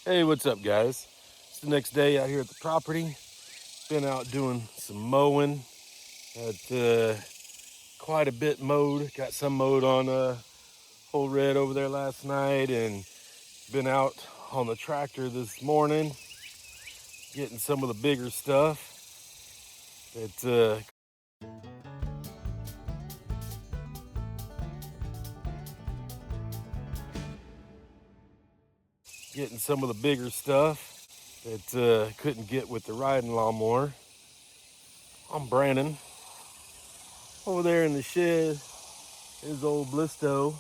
Hey, what's up, guys? It's the next day out here at the property. Been out doing some mowing. Had quite a bit mowed. Got some mowed on Whole Red over there last night, and been out on the tractor this morning getting some of the bigger stuff. It's getting some of the bigger stuff that couldn't get with the riding lawnmower. I'm Brandon. Over there in the shed is old Blisto.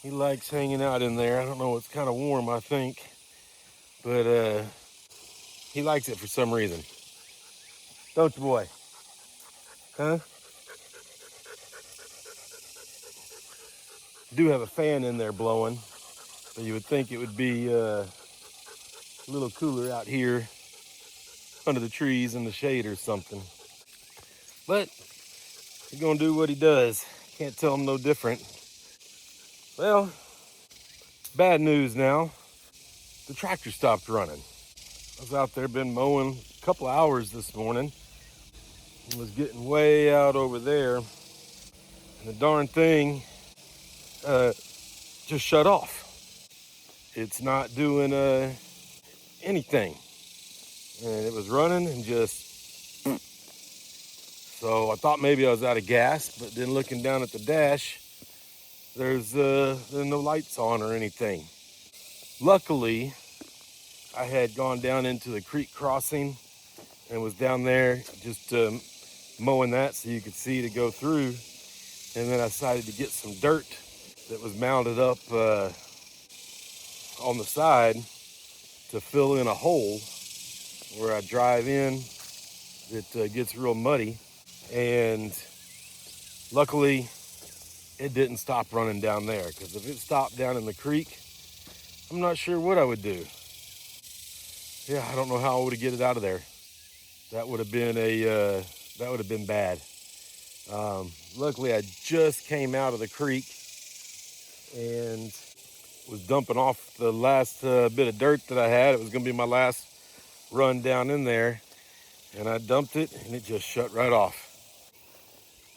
He likes hanging out in there. I don't know, it's kind of warm, I think, but he likes it for some reason. Don't you, boy? Huh? Do have a fan in there blowing, so you would think it would be a little cooler out here under the trees in the shade or something. But he's gonna do what he does. Can't tell him no different. Well, bad news now. The tractor stopped running. I was out there, been mowing a couple hours this morning. It was getting way out over there, and the darn thing just shut off. It's not doing anything, and it was running and just. So I thought maybe I was out of gas, but then looking down at the dash, there's no lights on or anything. Luckily, I had gone down into the creek crossing and was down there just mowing that so you could see to go through. And then I decided to get some dirt that was mounted up on the side to fill in a hole where I drive in. It gets real muddy, and luckily it didn't stop running down there, because if it stopped down in the creek, I'm not sure what I would do. Yeah, I don't know how I would get it out of there. That would have been bad. Luckily, I just came out of the creek and was dumping off the last bit of dirt that I had. It was going to be my last run down in there, and I dumped it, and it just shut right off.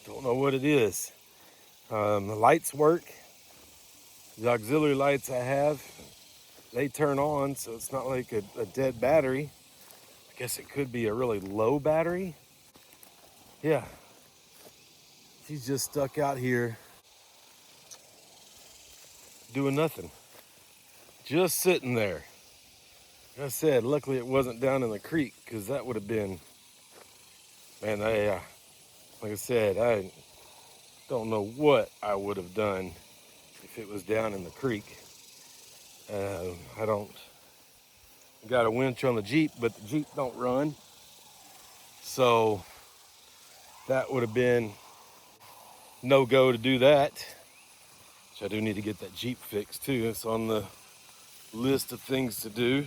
Don't know what it is. The lights work. The auxiliary lights I have, they turn on, so it's not like a dead battery. I guess it could be a really low battery. Yeah. She's just stuck out here doing nothing. Just sitting there. Like I said, luckily it wasn't down in the creek, because that would have been, man, like I said, I don't know what I would have done if it was down in the creek. I don't got a winch on the Jeep, but the Jeep don't run. So that would have been no go to do that. Which I do need to get that Jeep fixed too. It's on the list of things to do.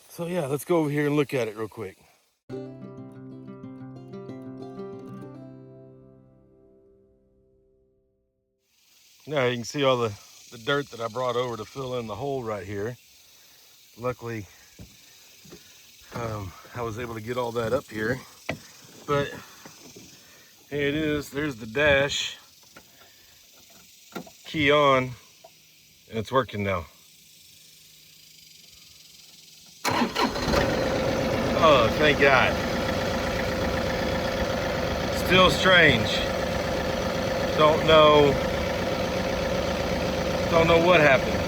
So yeah, let's go over here and look at it real quick. Now you can see all the dirt that I brought over to fill in the hole right here. Luckily, I was able to get all that up here. But here it is. There's the dash. Key on, and it's working now. Oh, thank God. Still strange. Don't know what happened.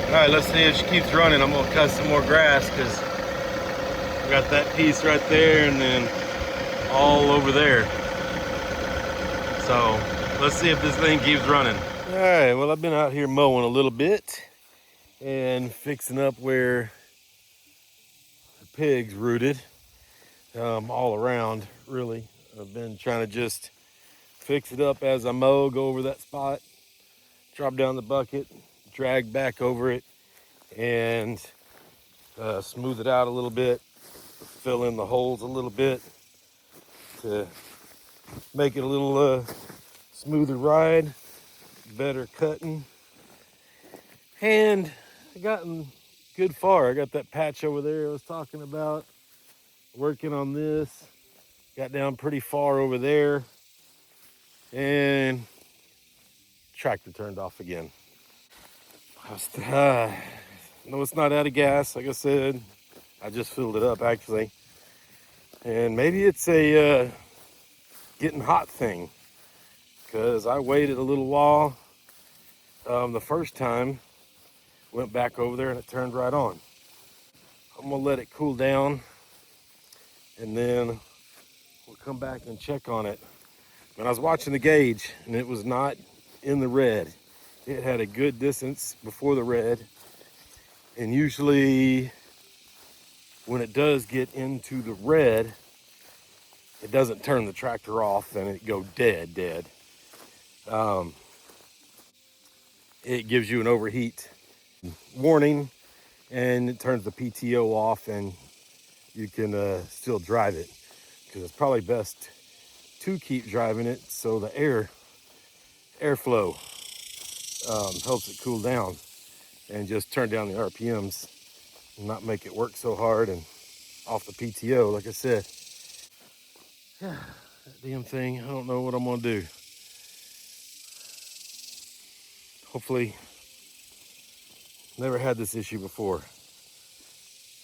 All right, let's see if she keeps running. I'm gonna cut some more grass, because we got that piece right there and then all over there. So let's see if this thing keeps running. All right, well, I've been out here mowing a little bit and fixing up where the pigs rooted all around, really. I've been trying to just fix it up as I mow, go over that spot, drop down the bucket, drag back over it, and smooth it out a little bit, fill in the holes a little bit to make it a little smoother ride. better cutting. And I gotten good far. I got that patch over there I was talking about, working on this. Got down pretty far over there, and tractor turned off again. No, it's not out of gas. Like I said, I just filled it up actually. And maybe it's a getting hot thing, because I waited a little while the first time, went back over there and it turned right on. I'm gonna let it cool down and then we'll come back and check on it. When I was watching the gauge and it was not in the red, it had a good distance before the red. And usually when it does get into the red, it doesn't turn the tractor off and it go dead. Um, it gives you an overheat warning and it turns the PTO off and you can still drive it, because it's probably best to keep driving it so the airflow helps it cool down, and just turn down the RPMs and not make it work so hard and off the PTO. Like I said, that damn thing, I don't know what I'm gonna do. Hopefully, never had this issue before.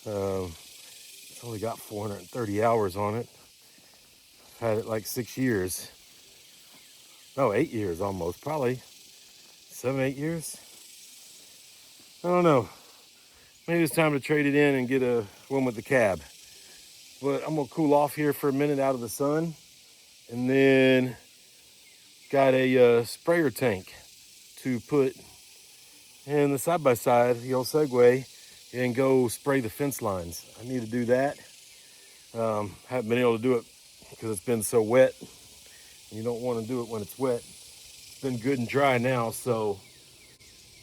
It's only got 430 hours on it. Had it like 6 years. No, 8 years almost, probably 7, 8 years. I don't know. Maybe it's time to trade it in and get a one with the cab. But I'm gonna cool off here for a minute out of the sun, and then got a sprayer tank to put in the side by side, the old Segway, and go spray the fence lines. I need to do that. Haven't been able to do it because it's been so wet. You don't want to do it when it's wet. It's been good and dry now, so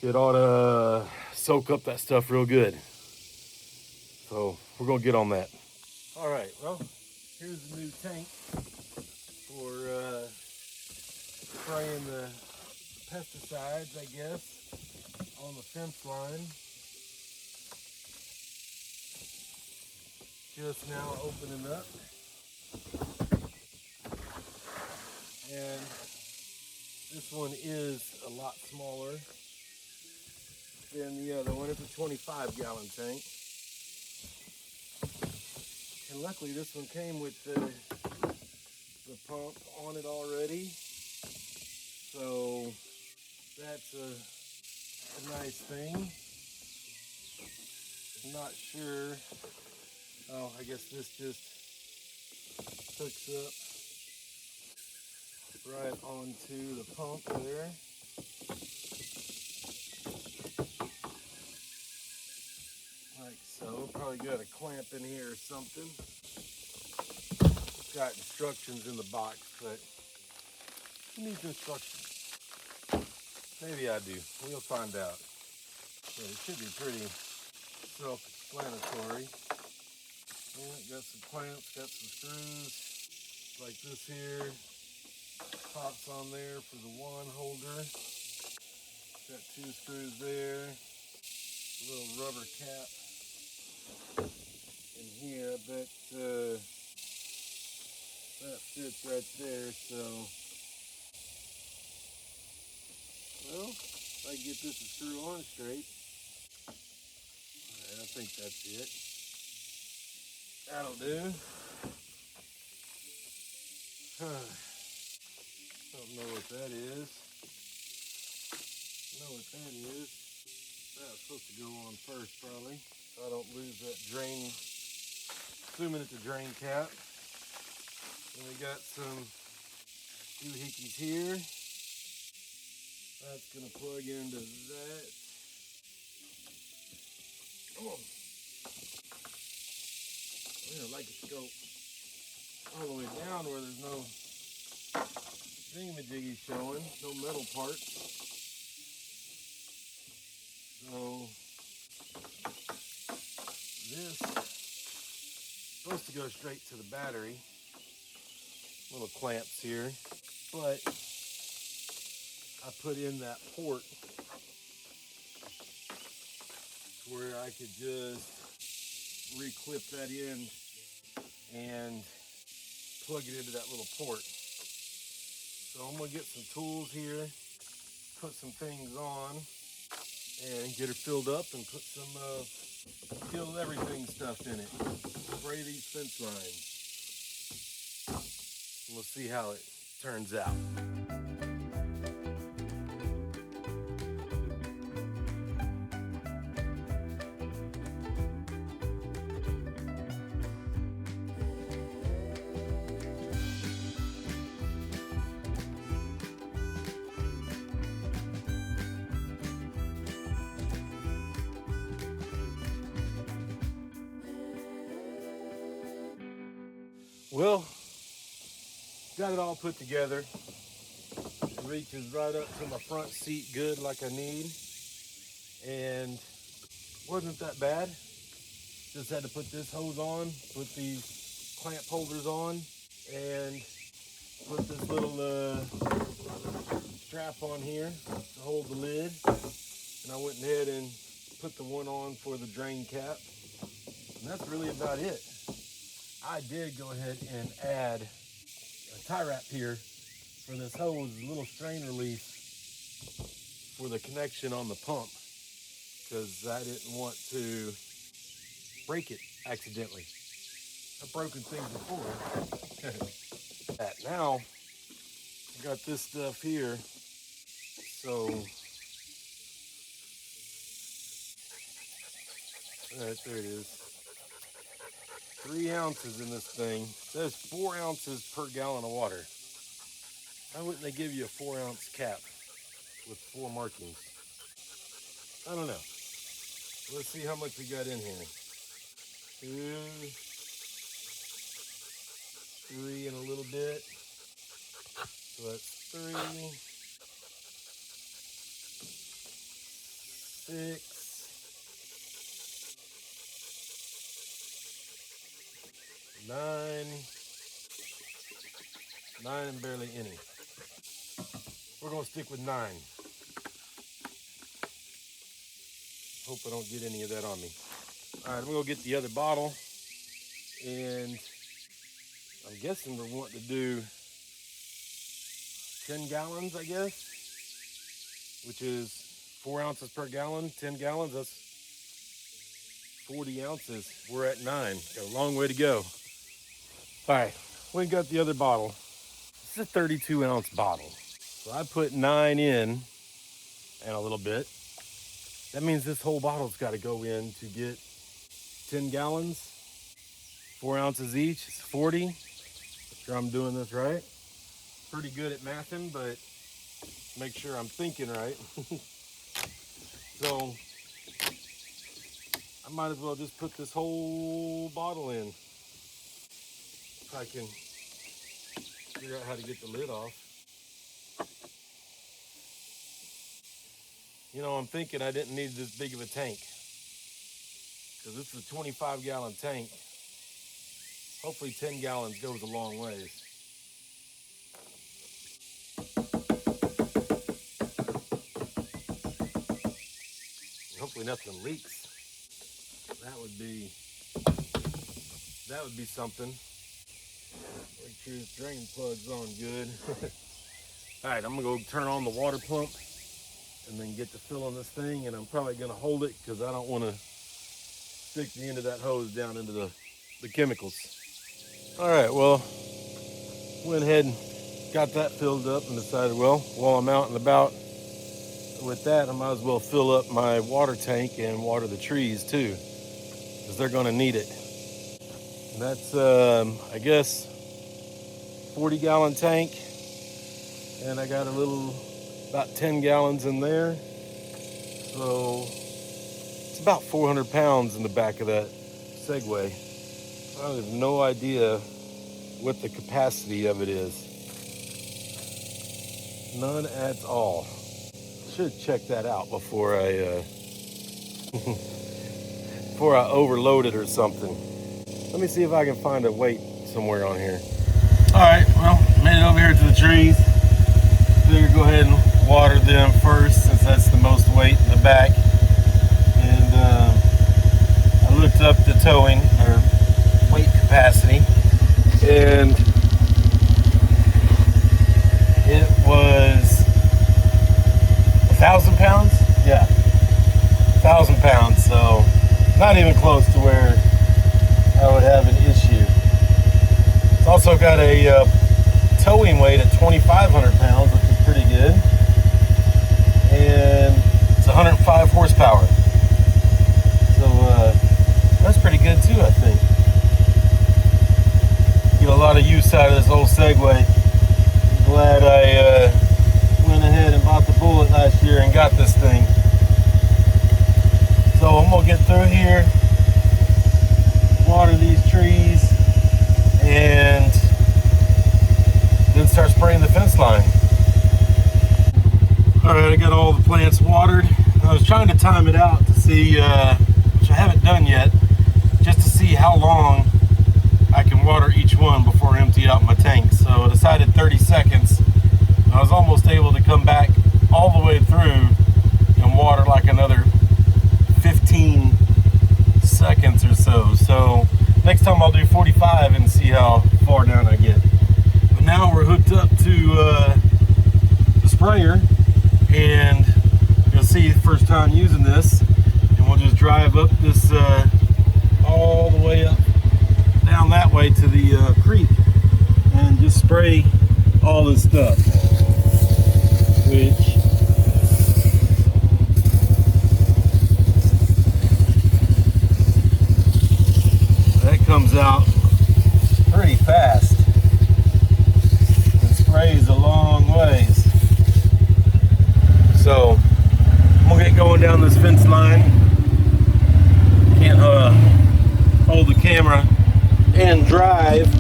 it ought to soak up that stuff real good. So we're gonna get on that. All right, well, here's the new tank for spraying the pesticides, I guess, on the fence line. Just now opening up. And this one is a lot smaller than the other one. It's a 25-gallon tank. And luckily this one came with the pump on it already. So that's a nice thing. I'm not sure. Oh, I guess this just hooks up right onto the pump there. Like so. Probably got a clamp in here or something. It's got instructions in the box, but who needs instructions? Maybe I do. We'll find out. But it should be pretty self-explanatory. Yeah, got some clamps, got some screws like this here. Pops on there for the one holder. Got 2 screws there. A little rubber cap in here. I bet that fits right there. So, well, if I get this to screw on straight. Alright, I think that's it. That'll do. Don't know what that is. Know what that is. That's supposed to go on first, probably, so I don't lose that drain. Assuming it's a drain cap. And we got some doohickeys here. That's gonna plug into that. Come on. I'd like it to go all the way down where there's no thingamajiggy showing, no metal parts. So this is supposed to go straight to the battery. Little clamps here, but I put in that port where I could just re-clip that in and plug it into that little port. So I'm gonna get some tools here, put some things on, and get it filled up and put some kill everything stuff in it. Spray these fence lines. And we'll see how it turns out. Well, got it all put together. It reaches right up to my front seat good like I need. And wasn't that bad. Just had to put this hose on, put these clamp holders on, and put this little strap on here to hold the lid. And I went ahead and put the one on for the drain cap. And that's really about it. I did go ahead and add a tie wrap here for this hose, a little strain release for the connection on the pump, because I didn't want to break it accidentally. I've broken things before. Now, I got this stuff here, so all right, there it is. 3 ounces in this thing. It says 4 ounces per gallon of water. Why wouldn't they give you a 4-ounce cap with 4 markings? I don't know. Let's see how much we got in here. 2, 3 and a little bit. So that's 3, 6, 9 and barely any. We're gonna stick with 9. Hope I don't get any of that on me. All right, I'm gonna go get the other bottle, and I'm guessing we're wanting to do 10 gallons, I guess, which is 4 ounces per gallon. 10 gallons, that's 40 ounces. We're at 9. Got a long way to go. All right, we got the other bottle. It's a 32-ounce bottle. So I put 9 in and a little bit. That means this whole bottle's got to go in to get 10 gallons, 4 ounces each. It's 40. Make sure I'm doing this right. Pretty good at mathing, but make sure I'm thinking right. So I might as well just put this whole bottle in. If I can figure out how to get the lid off. You know, I'm thinking I didn't need this big of a tank, because this is a 25-gallon tank. Hopefully 10 gallons goes a long ways. And hopefully nothing leaks. That would be something. Make sure this drain plug's on good. All right, I'm gonna go turn on the water pump and then get to filling this thing, and I'm probably gonna hold it because I don't want to stick the end of that hose down into the chemicals. All right, well, went ahead and got that filled up and decided, well, while I'm out and about with that, I might as well fill up my water tank and water the trees too, because they're gonna need it. And that's, I guess, 40-gallon tank, and I got a little, about 10 gallons in there. So it's about 400 pounds in the back of that Segway. I have no idea what the capacity of it is. None at all. Should check that out before I before I overload it or something. Let me see if I can find a weight somewhere on here. All right, well, made it over here to the trees. Figured go ahead and water them first since that's the most weight in the back. And I looked up the towing or weight capacity, and it was 1,000 pounds. Yeah, 1,000 pounds. So not even close to where I would have an issue. It's also got a towing weight at 2,500 pounds, which is pretty good. And it's 105 horsepower. So that's pretty good too, I think. Get a lot of use out of this old Segway. I'm glad I went ahead and bought the Bullet last year and got this thing. So I'm gonna get through here, water these trees, and then start spraying the fence line. All right, I got all the plants watered. I was trying to time it out to see, which I haven't done yet, just to see how long I can water each one before I empty out my tank. So I decided 30 seconds. I was almost able to come back all the way through and water like another 15 seconds or so. So next time I'll do 45 and see how far down I get. But now we're hooked up to the sprayer, and you'll see first time using this, and we'll just drive up this all the way up down that way to the creek and just spray all this stuff, which that comes out pretty fast and sprays a long ways. So I'm gonna get going down this fence line. Can't hold the camera and drive.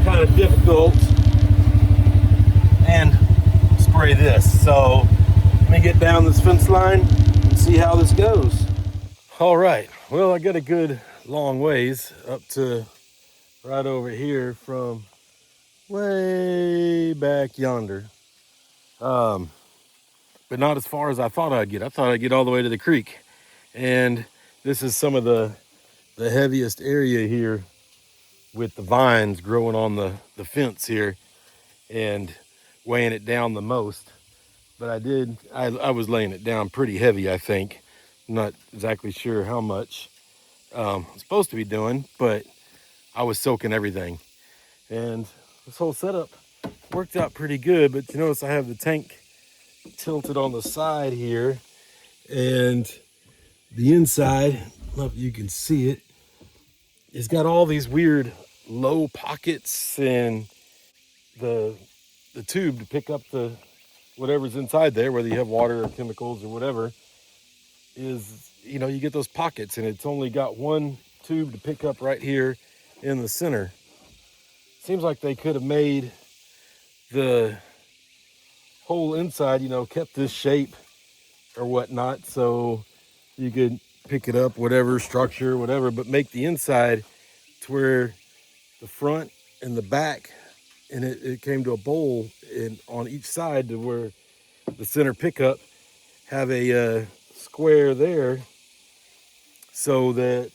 Kind of difficult. And spray this. So let me get down this fence line and see how this goes. All right. Well, I got a good long ways up to right over here from way back yonder. But not as far as I thought I'd get. I thought I'd get all the way to the creek. And this is some of the heaviest area here with the vines growing on the fence here and weighing it down the most. But I was laying it down pretty heavy, I think. I'm not exactly sure how much I'm supposed to be doing, but I was soaking everything. And this whole setup worked out pretty good, but you notice I have the tank tilted on the side here, and the inside, I don't know if you can see it, it's got all these weird low pockets, and the tube to pick up the whatever's inside there, whether you have water or chemicals or whatever, is, you know, you get those pockets, and it's only got one tube to pick up right here in the center. Seems like they could have made the whole inside, you know, kept this shape or whatnot, so you could pick it up, whatever structure, whatever, but make the inside to where the front and the back, and it came to a bowl in on each side to where the center pickup have a square there, so that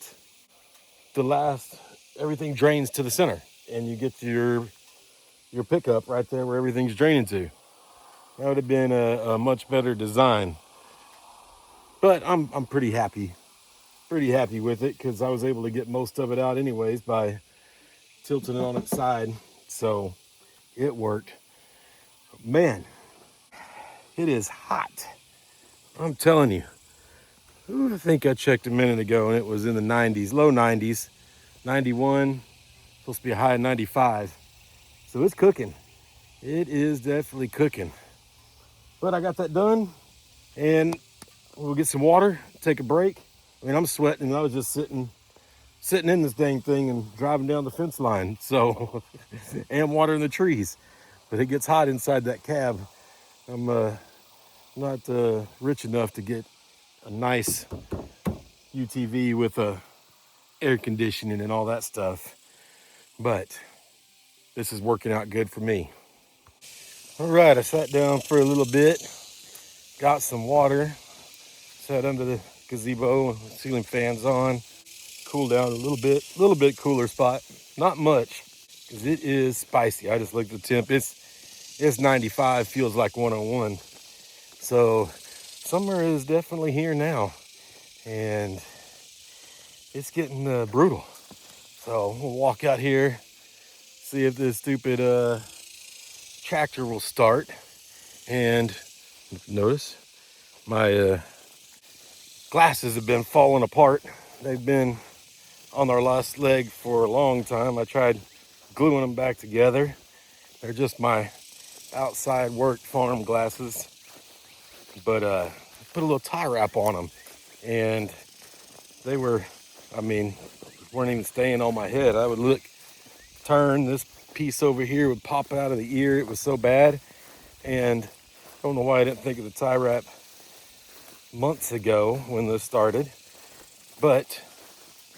everything drains to the center, and you get your pickup right there where everything's draining to. That would have been a much better design. But I'm pretty happy with it, because I was able to get most of it out anyways by tilting it on its side. So it worked. Man, it is hot. I'm telling you. Ooh, I think I checked a minute ago and it was in the 90s, low 90s, 91, supposed to be a high of 95. So it's cooking. It is definitely cooking. But I got that done, and we'll get some water, take a break. I mean, I'm sweating, and I was just sitting in this dang thing and driving down the fence line. So, and watering the trees. But it gets hot inside that cab. I'm not rich enough to get a nice UTV with air conditioning and all that stuff. But this is working out good for me. All right, I sat down for a little bit, got some water, sat under the gazebo, ceiling fans on, cooled down a little bit cooler spot. Not much, because it is spicy. I just looked at the temp. It's 95, feels like 101. So summer is definitely here now, and it's getting brutal. So we'll walk out here, see if this stupid tractor will start. And notice my glasses have been falling apart. They've been on their last leg for a long time. I tried gluing them back together. They're just my outside work farm glasses, but put a little tie wrap on them, and they weren't even staying on my head. I would turn, this piece over here would pop out of the ear. It was so bad, and I don't know why I didn't think of the tie wrap months ago when this started, but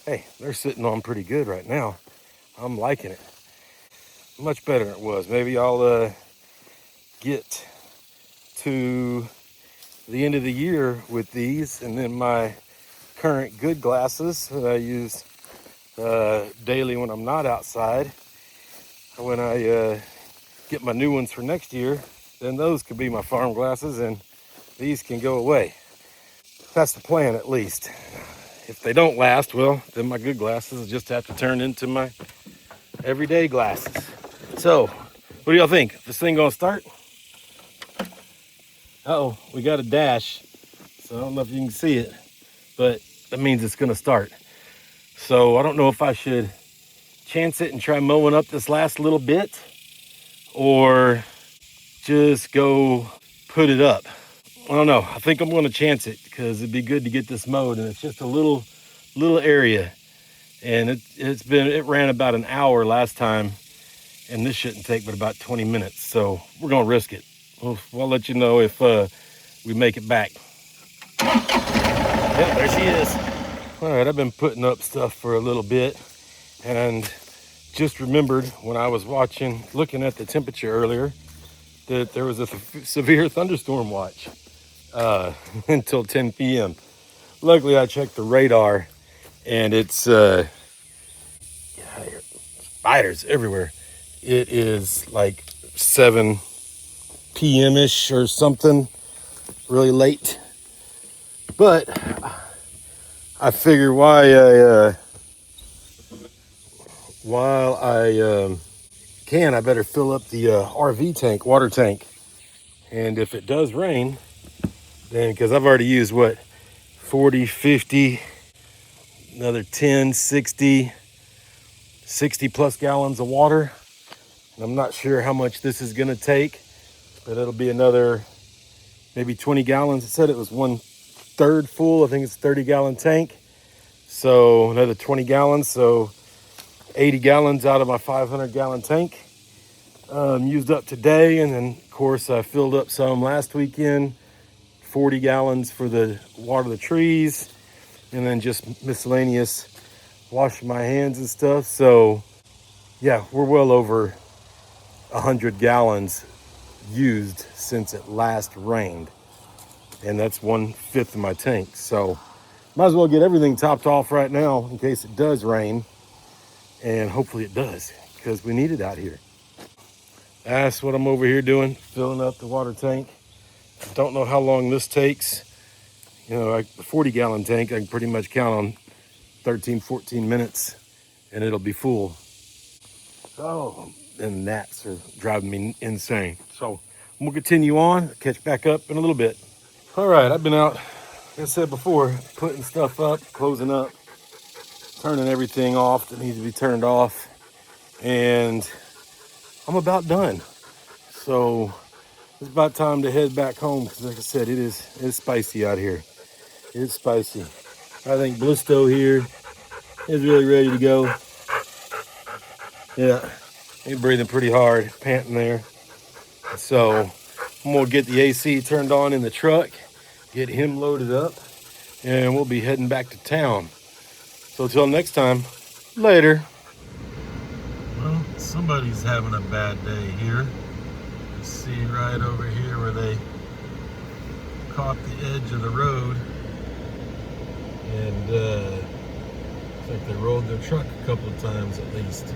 hey, they're sitting on pretty good right now. I'm liking it. Much better than it was. Maybe I'll get to the end of the year with these, and then my current good glasses that I use daily when I'm not outside. When I get my new ones for next year, then those could be my farm glasses, and these can go away. That's the plan, at least. If they don't last, well, then my good glasses will just have to turn into my everyday glasses. So, what do y'all think? This thing gonna start? Uh-oh, we got a dash. So I don't know if you can see it, but that means it's gonna start. So I don't know if I should chance it and try mowing up this last little bit, or just go put it up. I don't know. I think I'm gonna chance it, because it'd be good to get this mowed, and it's just a little area. And it ran about an hour last time, and this shouldn't take but about 20 minutes. So we're gonna risk it. We'll let you know if we make it back. Yep, there she is. All right, I've been putting up stuff for a little bit, and just remembered when I was looking at the temperature earlier, that there was a severe thunderstorm watch until 10 p.m. Luckily, I checked the radar, and it's spiders everywhere. It is like 7 p.m.-ish or something, really late. But I figure while I I better fill up the RV tank, water tank. And if it does rain, then, because I've already used 40, 50, another 10, 60 plus gallons of water. And I'm not sure how much this is going to take, but it'll be another maybe 20 gallons. It said it was 1/3 full. I think it's a 30-gallon tank. So another 20 gallons. So 80 gallons out of my 500-gallon tank used up today. And then, of course, I filled up some last weekend. 40 gallons for the water the trees, and then just miscellaneous washing my hands and stuff. So yeah, we're well over 100 gallons used since it last rained, and that's 1/5 of my tank. So might as well get everything topped off right now in case it does rain, and hopefully it does, because we need it out here. That's what I'm over here doing, filling up the water tank. Don't know how long this takes. The 40-gallon tank, I can pretty much count on 13, 14 minutes, and it'll be full. Oh, and gnats are driving me insane. So we'll continue on, catch back up in a little bit. All right, I've been out, like I said before, putting stuff up, closing up, turning everything off that needs to be turned off, and I'm about done. So it's about time to head back home, because like I said, it's spicy out here. It's spicy. I think Blisto here is really ready to go. Yeah, he's breathing pretty hard, panting there. So I'm gonna get the AC turned on in the truck, get him loaded up, and we'll be heading back to town. So till next time, later. Well, somebody's having a bad day here. See right over here where they caught the edge of the road, and I think they rolled their truck a couple of times at least.